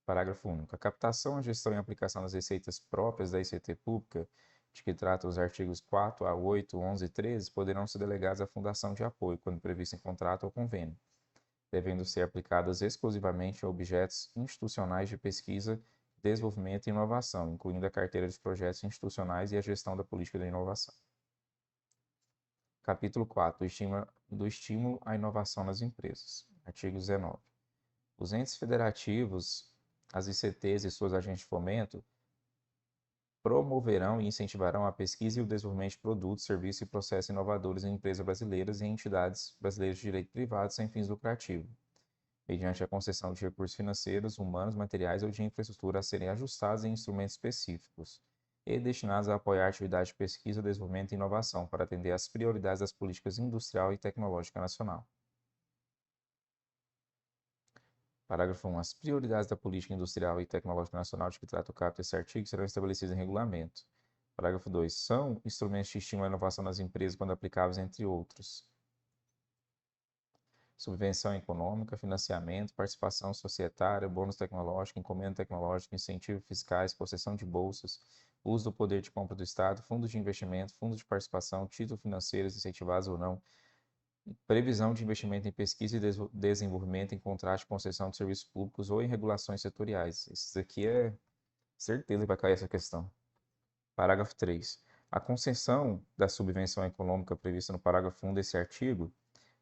Parágrafo único. A captação, a gestão e a aplicação das receitas próprias da ICT pública, de que trata os artigos 4 a 8, 11 e 13, poderão ser delegadas à Fundação de Apoio, quando previsto em contrato ou convênio, devendo ser aplicadas exclusivamente a objetos institucionais de pesquisa, desenvolvimento e inovação, incluindo a carteira de projetos institucionais e a gestão da política da inovação. Capítulo 4. Do estímulo à inovação nas empresas. Artigo 19. Os entes federativos, as ICTs e seus agentes de fomento, promoverão e incentivarão a pesquisa e o desenvolvimento de produtos, serviços e processos inovadores em empresas brasileiras e em entidades brasileiras de direito privado sem fins lucrativos, mediante a concessão de recursos financeiros, humanos, materiais ou de infraestrutura a serem ajustados em instrumentos específicos e destinados a apoiar atividades de pesquisa, desenvolvimento e inovação para atender às prioridades das políticas industrial e tecnológica nacional. Parágrafo 1. As prioridades da política industrial e tecnológica nacional de que trata o caput desse artigo serão estabelecidas em regulamento. Parágrafo 2. São instrumentos de estímulo à inovação nas empresas quando aplicáveis, entre outros: subvenção econômica, financiamento, participação societária, bônus tecnológico, encomenda tecnológica, incentivos fiscais, concessão de bolsas, uso do poder de compra do Estado, fundos de investimento, fundos de participação, títulos financeiros incentivados ou não, previsão de investimento em pesquisa e desenvolvimento em contrato de concessão de serviços públicos ou em regulações setoriais. Isso aqui é certeza que vai cair essa questão. Parágrafo 3. A concessão da subvenção econômica prevista no parágrafo 1 desse artigo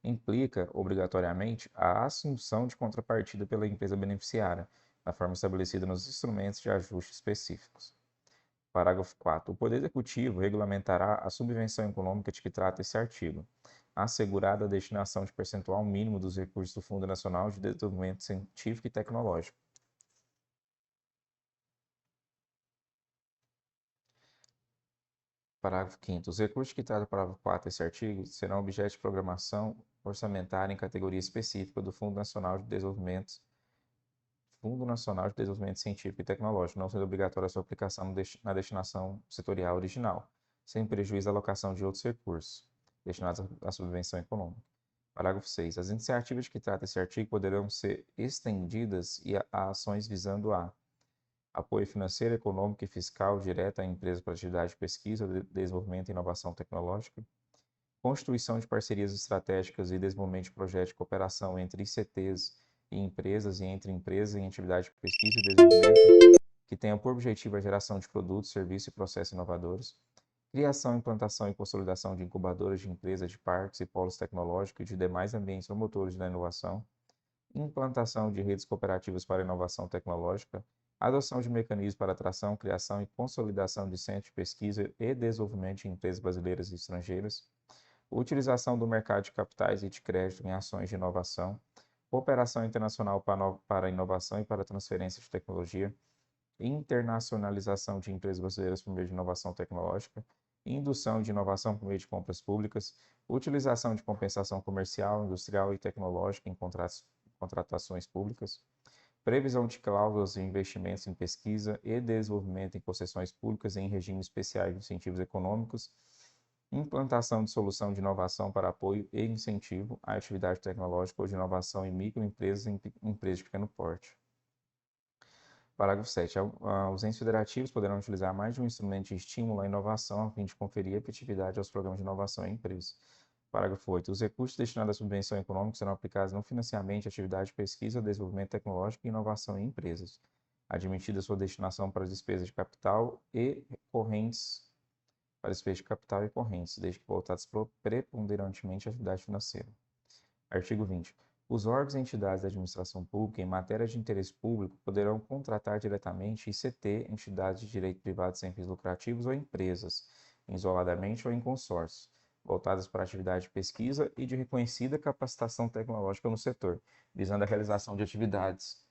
implica, obrigatoriamente, a assunção de contrapartida pela empresa beneficiária, na forma estabelecida nos instrumentos de ajuste específicos. Parágrafo 4. O Poder Executivo regulamentará a subvenção econômica de que trata esse artigo, assegurada a destinação de percentual mínimo dos recursos do Fundo Nacional de Desenvolvimento Científico e Tecnológico. Parágrafo 5º. Os recursos que trata o parágrafo 4 desse artigo serão objeto de programação orçamentária em categoria específica do Fundo Nacional de Desenvolvimento Científico e Tecnológico, não sendo obrigatória a sua aplicação na destinação setorial original, sem prejuízo da alocação de outros recursos destinados à subvenção econômica. Parágrafo 6. As iniciativas de que trata esse artigo poderão ser estendidas a ações visando a apoio financeiro, econômico e fiscal direto a empresas para atividade de pesquisa, desenvolvimento e inovação tecnológica, constituição de parcerias estratégicas e desenvolvimento de projetos de cooperação entre ICTs e empresas e entre empresas em atividade de pesquisa e desenvolvimento que tenham por objetivo a geração de produtos, serviços e processos inovadores, criação, implantação e consolidação de incubadoras de empresas, de parques e polos tecnológicos e de demais ambientes promotores da inovação, implantação de redes cooperativas para inovação tecnológica, adoção de mecanismos para atração, criação e consolidação de centros de pesquisa e desenvolvimento de empresas brasileiras e estrangeiras, utilização do mercado de capitais e de crédito em ações de inovação, cooperação internacional para inovação e para transferência de tecnologia, internacionalização de empresas brasileiras por meio de inovação tecnológica, indução de inovação por meio de compras públicas, utilização de compensação comercial, industrial e tecnológica em contratações públicas, previsão de cláusulas de investimentos em pesquisa e desenvolvimento em concessões públicas e em regimes especiais de incentivos econômicos, implantação de solução de inovação para apoio e incentivo à atividade tecnológica ou de inovação em microempresas e empresas de pequeno porte. Parágrafo 7. Os entes federativos poderão utilizar mais de um instrumento de estímulo à inovação a fim de conferir efetividade aos programas de inovação em empresas. Parágrafo 8. Os recursos destinados à subvenção econômica serão aplicados no financiamento de atividades de pesquisa, desenvolvimento tecnológico e inovação em empresas, admitida sua destinação para despesas de capital e correntes, desde que voltadas preponderantemente à atividade financeira. Artigo 20. Os órgãos e entidades da administração pública em matéria de interesse público poderão contratar diretamente ICT, entidades de direito privado sem fins lucrativos ou empresas, isoladamente ou em consórcio, voltadas para atividade de pesquisa e de reconhecida capacitação tecnológica no setor, visando a realização de atividades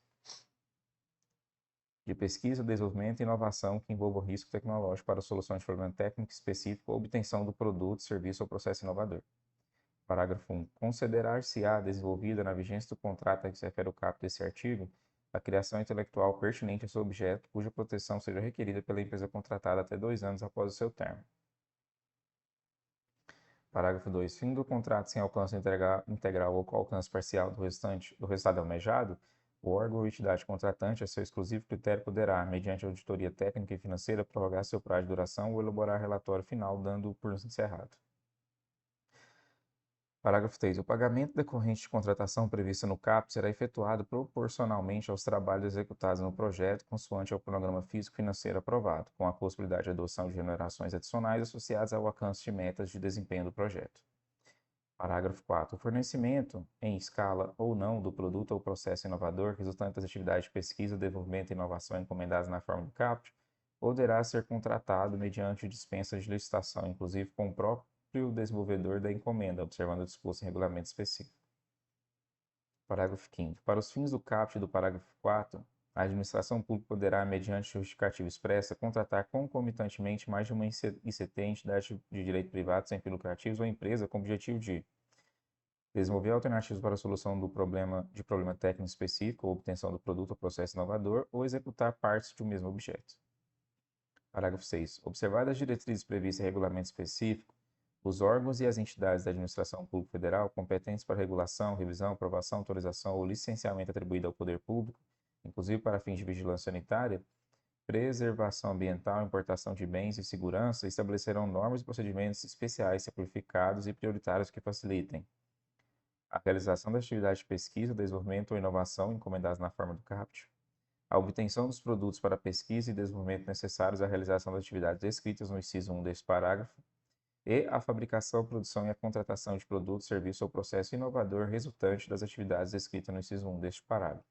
de pesquisa, desenvolvimento e inovação que envolvam risco tecnológico para soluções de problema técnico específico ou obtenção do produto, serviço ou processo inovador. Parágrafo 1. Considerar-se-á desenvolvida na vigência do contrato a que se refere o caput desse artigo a criação intelectual pertinente a seu objeto, cuja proteção seja requerida pela empresa contratada até 2 anos após o seu término. Parágrafo 2. Fim do contrato sem alcance integral ou com alcance parcial do resultado almejado, O órgão ou entidade contratante, a seu exclusivo critério, poderá, mediante auditoria técnica e financeira, prorrogar seu prazo de duração ou elaborar relatório final, dando por encerrado. Parágrafo 3. O pagamento decorrente de contratação prevista no CAP será efetuado proporcionalmente aos trabalhos executados no projeto, consoante ao cronograma físico-financeiro aprovado, com a possibilidade de adoção de remunerações adicionais associadas ao alcance de metas de desempenho do projeto. Parágrafo 4. O fornecimento, em escala ou não, do produto ou processo inovador resultante das atividades de pesquisa, desenvolvimento e inovação encomendadas na forma do CAPT, poderá ser contratado mediante dispensa de licitação, inclusive com o próprio desenvolvedor da encomenda, observando o disposto em regulamento específico. Parágrafo 5º. Para os fins do caput do parágrafo 4, a administração pública poderá, mediante justificativa expressa, contratar concomitantemente mais de uma ICT, entidade de direito privado sem fins lucrativos ou empresa com o objetivo de desenvolver alternativas para a solução de problema técnico específico ou obtenção do produto ou processo inovador ou executar partes de um mesmo objeto. Parágrafo 6. Observadas as diretrizes previstas em regulamento específico, os órgãos e as entidades da administração pública federal competentes para regulação, revisão, aprovação, autorização ou licenciamento atribuído ao poder público, inclusive para fins de vigilância sanitária, preservação ambiental, importação de bens e segurança, estabelecerão normas e procedimentos especiais, simplificados e prioritários que facilitem a realização das atividades de pesquisa, desenvolvimento ou inovação encomendadas na forma do CAPT, a obtenção dos produtos para pesquisa e desenvolvimento necessários à realização das atividades descritas no inciso 1 deste parágrafo, e a fabricação, produção e a contratação de produto, serviço ou processo inovador resultante das atividades descritas no inciso 1 deste parágrafo.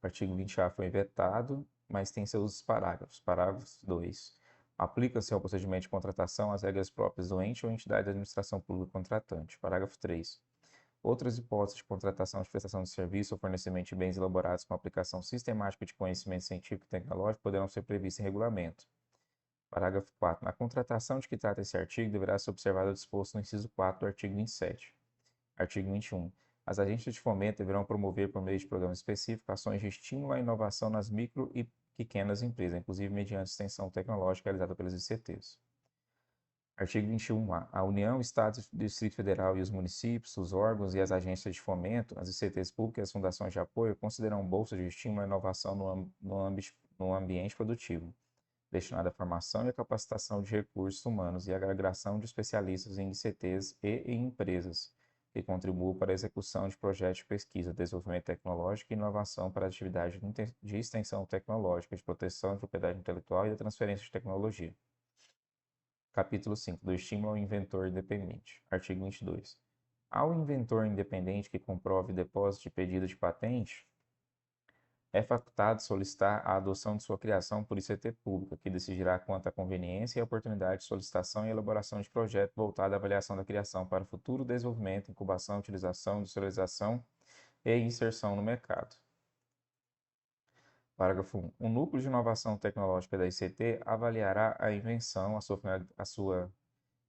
O artigo 20A foi vetado, mas tem seus parágrafos. Parágrafo 2. Aplica-se ao procedimento de contratação as regras próprias do ente ou entidade de administração pública contratante. Parágrafo 3. Outras hipóteses de contratação de prestação de serviço ou fornecimento de bens elaborados com aplicação sistemática de conhecimento científico e tecnológico poderão ser previstas em regulamento. Parágrafo 4. Na contratação de que trata esse artigo, deverá ser observado o disposto no inciso 4 do artigo 27. Artigo 21. As agências de fomento deverão promover, por meio de programas específicos, ações de estímulo à inovação nas micro e pequenas empresas, inclusive mediante extensão tecnológica realizada pelas ICTs. Artigo 21A. A União, Estados, Distrito Federal e os municípios, os órgãos e as agências de fomento, as ICTs públicas e as fundações de apoio considerarão bolsas de estímulo à inovação no ambiente produtivo, destinada à formação e à capacitação de recursos humanos e à agregação de especialistas em ICTs e em empresas, que contribuam para a execução de projetos de pesquisa, desenvolvimento tecnológico e inovação para atividades de extensão tecnológica, de proteção de propriedade intelectual e da transferência de tecnologia. Capítulo 5. Do estímulo ao inventor independente. Artigo 22. Ao inventor independente que comprove depósito de pedido de patente, é facultado solicitar a adoção de sua criação por ICT pública, que decidirá quanto à conveniência e a oportunidade de solicitação e elaboração de projeto voltado à avaliação da criação para futuro desenvolvimento, incubação, utilização, industrialização e inserção no mercado. Parágrafo 1. O Núcleo de Inovação Tecnológica da ICT avaliará a invenção, a sua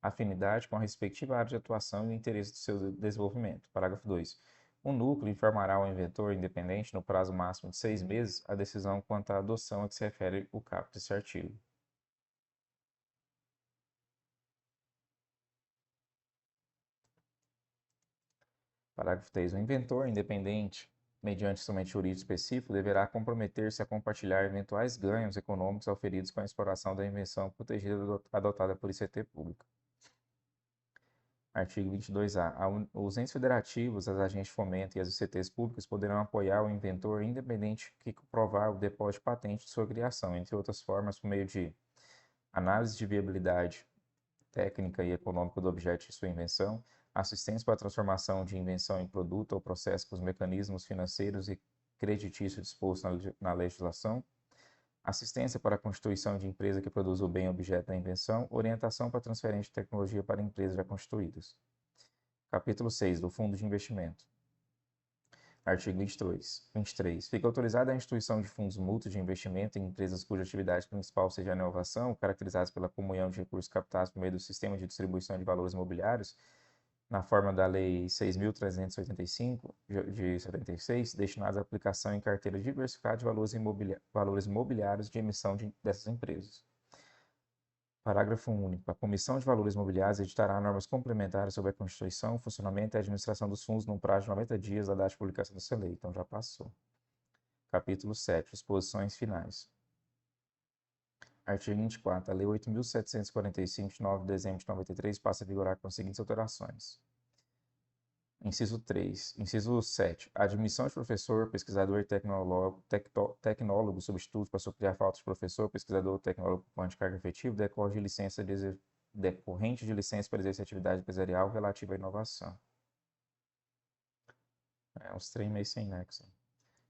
afinidade com a respectiva área de atuação e o interesse do seu desenvolvimento. Parágrafo 2. O núcleo informará ao inventor independente, no prazo máximo de 6 meses, a decisão quanto à adoção a que se refere o caput desse artigo. Parágrafo 3. O inventor independente, mediante instrumento jurídico específico, deverá comprometer-se a compartilhar eventuais ganhos econômicos auferidos com a exploração da invenção protegida adotada por ICT pública. Artigo 22A. Os entes federativos, as agências de fomento e as ICTs públicas poderão apoiar o inventor independente que comprovar o depósito de patente de sua criação, entre outras formas, por meio de análise de viabilidade técnica e econômica do objeto de sua invenção, assistência para a transformação de invenção em produto ou processo com os mecanismos financeiros e creditícios dispostos na legislação, assistência para a constituição de empresa que produz o bem objeto da invenção, orientação para transferência de tecnologia para empresas já constituídas. Capítulo 6 do Fundo de Investimento. Artigo 23. Fica autorizada a instituição de fundos mútuos de investimento em empresas cuja atividade principal seja a inovação, caracterizadas pela comunhão de recursos captados por meio do sistema de distribuição de valores imobiliários, na forma da Lei 6.385, de 76, destinados à aplicação em carteira diversificada de valores imobiliários de emissão dessas empresas. Parágrafo único. A Comissão de Valores Mobiliários editará normas complementares sobre a constituição, funcionamento e administração dos fundos num prazo de 90 dias da data de publicação dessa lei. Então já passou. Capítulo 7. Disposições finais. Artigo 24. A Lei 8.745, de 9 de dezembro de 93, passa a vigorar com as seguintes alterações. Inciso 3. Inciso 7. A admissão de professor, pesquisador e tecnólogo substituto para suprir a falta de professor, pesquisador ou tecnólogo ocupante de cargo efetivo decorrente de licença para exercer atividade empresarial relativa à inovação. É uns trem meio sem nexo.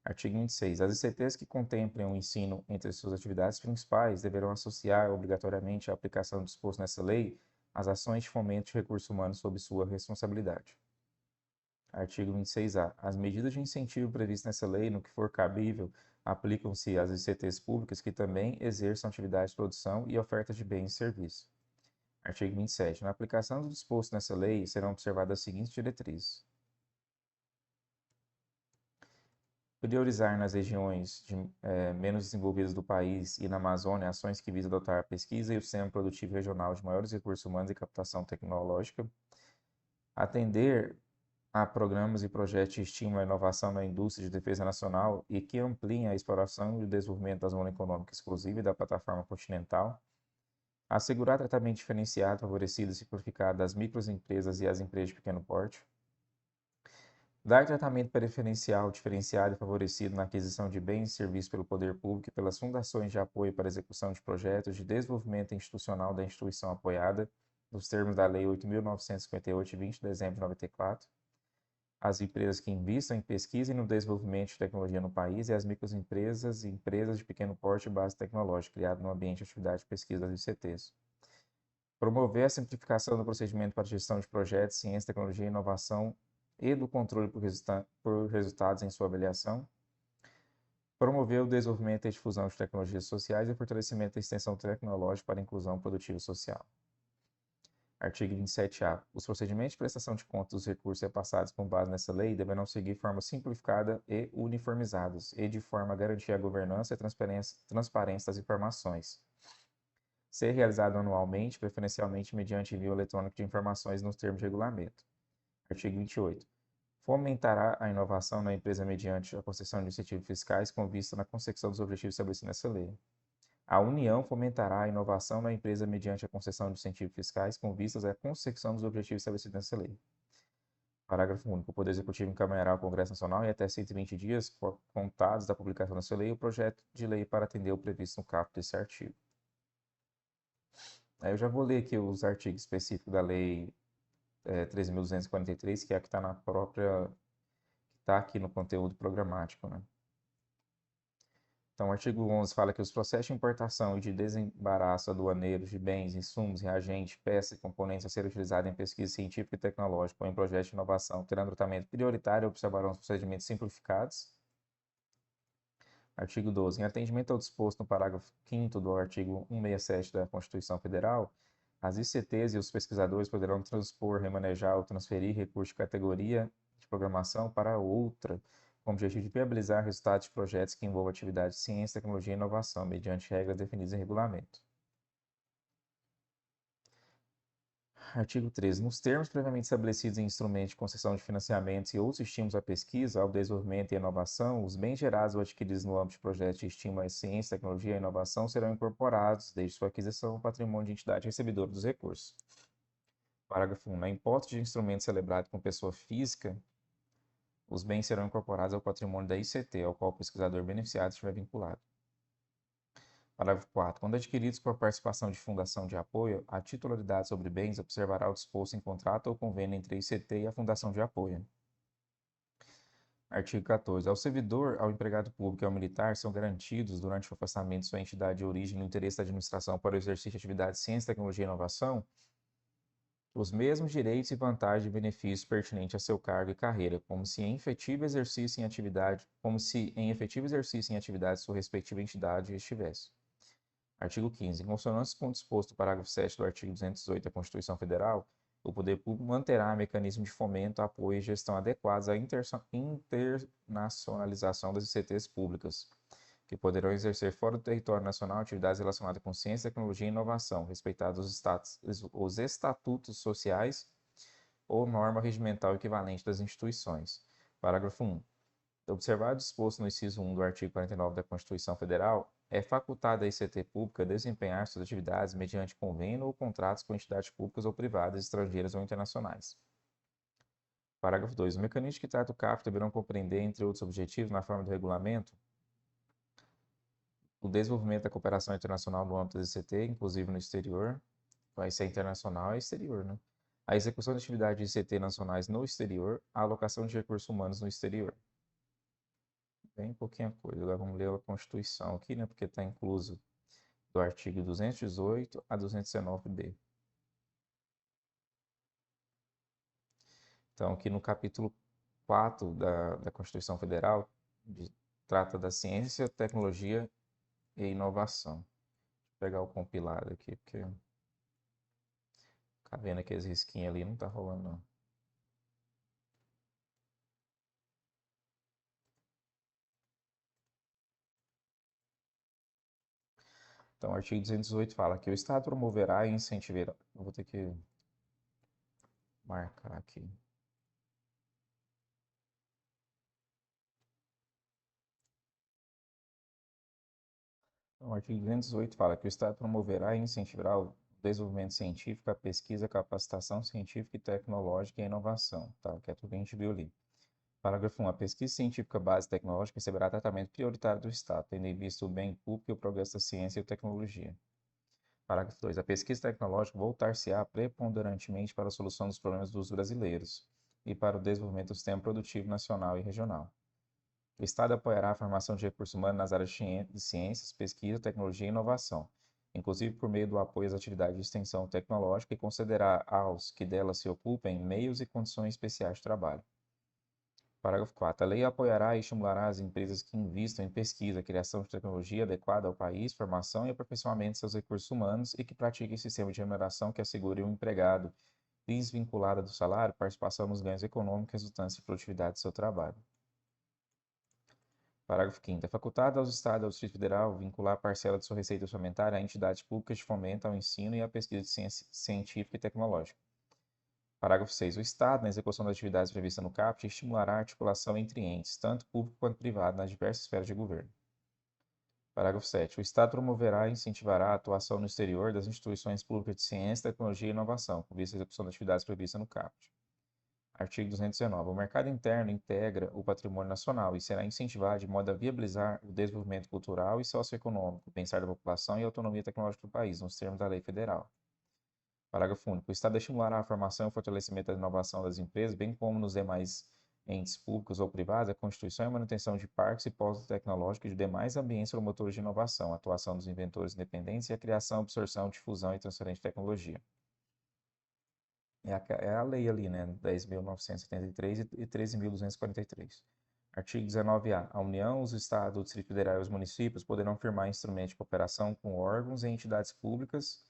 Artigo 26. As ICTs que contemplem o ensino entre suas atividades principais deverão associar obrigatoriamente a aplicação do disposto nessa lei às ações de fomento de recursos humanos sob sua responsabilidade. Artigo 26-A. As medidas de incentivo previstas nessa lei, no que for cabível, aplicam-se às ICTs públicas que também exerçam atividade de produção e oferta de bens e serviços. Artigo 27. Na aplicação do disposto nessa lei, serão observadas as seguintes diretrizes. Priorizar nas regiões menos desenvolvidas do país e na Amazônia ações que visam adotar a pesquisa e o sistema produtivo regional de maiores recursos humanos e captação tecnológica. Atender a programas e projetos de estímulo à inovação na indústria de defesa nacional e que ampliem a exploração e o desenvolvimento da zona econômica exclusiva e da plataforma continental. Assegurar tratamento diferenciado, favorecido e simplificado às microempresas e às empresas de pequeno porte. Dar tratamento preferencial, diferenciado e favorecido na aquisição de bens e serviços pelo poder público e pelas fundações de apoio para a execução de projetos de desenvolvimento institucional da instituição apoiada, nos termos da Lei 8.958, de 20 de dezembro de 94. As empresas que investam em pesquisa e no desenvolvimento de tecnologia no país e as microempresas e empresas de pequeno porte e base tecnológica, criado no ambiente de atividade de pesquisa das ICTs. Promover a simplificação do procedimento para a gestão de projetos, ciência, tecnologia e inovação e do controle por resultados em sua avaliação. Promover o desenvolvimento e difusão de tecnologias sociais e o fortalecimento da extensão tecnológica para a inclusão produtiva social. Artigo 27-A. Os procedimentos de prestação de contas dos recursos repassados com base nessa lei deverão seguir forma simplificada e uniformizadas, e de forma a garantir a governança e transparência das informações. Ser realizado anualmente, preferencialmente mediante envio eletrônico de informações nos termos de regulamento. Artigo 28. Fomentará a inovação na empresa mediante a concessão de incentivos fiscais com vista na consecução dos objetivos estabelecidos nessa lei. A União fomentará a inovação na empresa mediante a concessão de incentivos fiscais com vistas à consecução dos objetivos estabelecidos nessa lei. Parágrafo único. O Poder Executivo encaminhará ao Congresso Nacional em até 120 dias, contados da publicação dessa lei, o projeto de lei para atender o previsto no caput desse artigo. Aí eu já vou ler aqui os artigos específicos da Lei 13.243, que é a que está na própria, que está aqui no conteúdo programático, né? Então, o artigo 11 fala que os processos de importação e de desembaraço aduaneiros de bens, insumos, reagentes, peças e componentes a serem utilizados em pesquisa científica e tecnológica ou em projetos de inovação terão tratamento prioritário e observarão os procedimentos simplificados. Artigo 12. Em atendimento ao disposto no parágrafo 5º do artigo 167 da Constituição Federal, as ICTs e os pesquisadores poderão transpor, remanejar ou transferir recursos de categoria de programação para outra, com o objetivo de viabilizar resultados de projetos que envolvam atividades de ciência, tecnologia e inovação, mediante regras definidas em regulamento. Artigo 13. Nos termos previamente estabelecidos em instrumentos de concessão de financiamentos e outros estímulos à pesquisa, ao desenvolvimento e à inovação, os bens gerados ou adquiridos no âmbito de projetos de estímulo à ciência, tecnologia e inovação serão incorporados, desde sua aquisição, ao patrimônio de entidade recebedora dos recursos. Parágrafo 1. Na hipótese de instrumento celebrado com pessoa física, os bens serão incorporados ao patrimônio da ICT, ao qual o pesquisador beneficiado estiver vinculado. Parágrafo 4. Quando adquiridos por participação de fundação de apoio, a titularidade sobre bens observará o disposto em contrato ou convênio entre a ICT e a fundação de apoio. Artigo 14. Ao servidor, ao empregado público e ao militar são garantidos, durante o afastamento de sua entidade de origem no interesse da administração para o exercício de atividades de ciência, tecnologia e inovação, os mesmos direitos e vantagens e benefícios pertinentes a seu cargo e carreira, como se em efetivo exercício em atividade em atividade sua respectiva entidade estivesse. Artigo 15. Em consonância com o disposto do parágrafo 7 do artigo 218 da Constituição Federal, o poder público manterá mecanismo de fomento, apoio e gestão adequados à internacionalização das ICTs públicas, que poderão exercer fora do território nacional atividades relacionadas com ciência, tecnologia e inovação, respeitados os estatutos sociais ou norma regimental equivalente das instituições. Parágrafo 1. Observado o disposto no inciso 1 do artigo 49 da Constituição Federal, é facultado à ICT Pública desempenhar suas atividades mediante convênio ou contratos com entidades públicas ou privadas, estrangeiras ou internacionais. Parágrafo 2. O mecanismo que trata o CAF deverão compreender, entre outros objetivos, na forma do regulamento, o desenvolvimento da cooperação internacional no âmbito da ICT, inclusive no exterior. Vai ser internacional e exterior, né? A execução de atividades de ICT nacionais no exterior, a alocação de recursos humanos no exterior. Bem pouquinha coisa. Agora vamos ler a Constituição aqui, né? Porque está incluso do artigo 218 a 219b. Então, aqui no capítulo 4 da Constituição Federal, trata da ciência, tecnologia e inovação. Vou pegar o compilado aqui, porque tá vendo aqueles risquinhos ali, não tá rolando não. Então, o artigo 218 fala que o Estado promoverá e incentivará. Eu vou ter que marcar aqui. Então, o artigo 218 fala que o Estado promoverá e incentivará o desenvolvimento científico, a pesquisa, a capacitação científica e tecnológica e a inovação, tá? Que é tudo que a gente viu ali. Parágrafo 1. A pesquisa científica base tecnológica receberá tratamento prioritário do Estado, tendo em vista o bem público e o progresso da ciência e tecnologia. Parágrafo 2. A pesquisa tecnológica voltar-se-á preponderantemente para a solução dos problemas dos brasileiros e para o desenvolvimento do sistema produtivo nacional e regional. O Estado apoiará a formação de recursos humanos nas áreas de ciências, pesquisa, tecnologia e inovação, inclusive por meio do apoio às atividades de extensão tecnológica e concederá aos que delas se ocupem meios e condições especiais de trabalho. Parágrafo 4. A lei apoiará e estimulará as empresas que investam em pesquisa, criação de tecnologia adequada ao país, formação e aperfeiçoamento de seus recursos humanos e que pratiquem sistema de remuneração que assegure o empregado desvinculada do salário, participação nos ganhos econômicos resultantes de produtividade do seu trabalho. Parágrafo 5º. É facultado aos Estados e ao Distrito Federal vincular parcela de sua receita orçamentária a entidades públicas de fomento ao ensino e à pesquisa de ciência científica e tecnológica. Parágrafo 6. O Estado, na execução das atividades previstas no CAPT, estimulará a articulação entre entes, tanto público quanto privado, nas diversas esferas de governo. Parágrafo 7. O Estado promoverá e incentivará a atuação no exterior das instituições públicas de ciência, tecnologia e inovação, com vista à execução das atividades previstas no CAPT. Artigo 219. O mercado interno integra o patrimônio nacional e será incentivado de modo a viabilizar o desenvolvimento cultural e socioeconômico, o bem-estar da população e a autonomia tecnológica do país, nos termos da lei federal. Parágrafo único. O Estado estimulará a formação e o fortalecimento da inovação das empresas, bem como nos demais entes públicos ou privados, a constituição e manutenção de parques e polos tecnológicos e de demais ambientes promotores de inovação, a atuação dos inventores independentes e a criação, absorção, difusão e transferência de tecnologia. É a lei ali, né? 10.973 e 13.243. Artigo 19A. A União, os Estados, o Distrito Federal e os municípios poderão firmar instrumentos de cooperação com órgãos e entidades públicas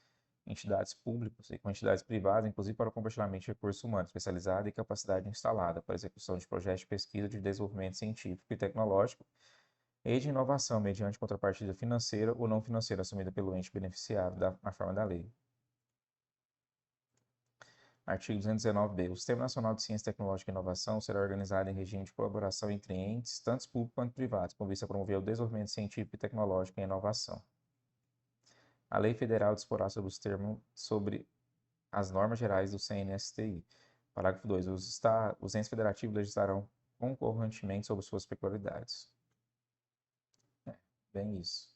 e com entidades privadas, inclusive para o compartilhamento de recursos humanos especializados e capacidade instalada para a execução de projetos de pesquisa de desenvolvimento científico e tecnológico e de inovação mediante contrapartida financeira ou não financeira assumida pelo ente beneficiário na forma da lei. Artigo 219b. O Sistema Nacional de Ciência, Tecnológica e Inovação será organizado em regime de colaboração entre entes, tanto públicos quanto privados, com vista a promover o desenvolvimento científico e tecnológico e a inovação. A Lei Federal disporá sobre as normas gerais do CNSTI. Parágrafo 2. Os entes federativos legislarão concorrentemente sobre suas peculiaridades. Bem isso.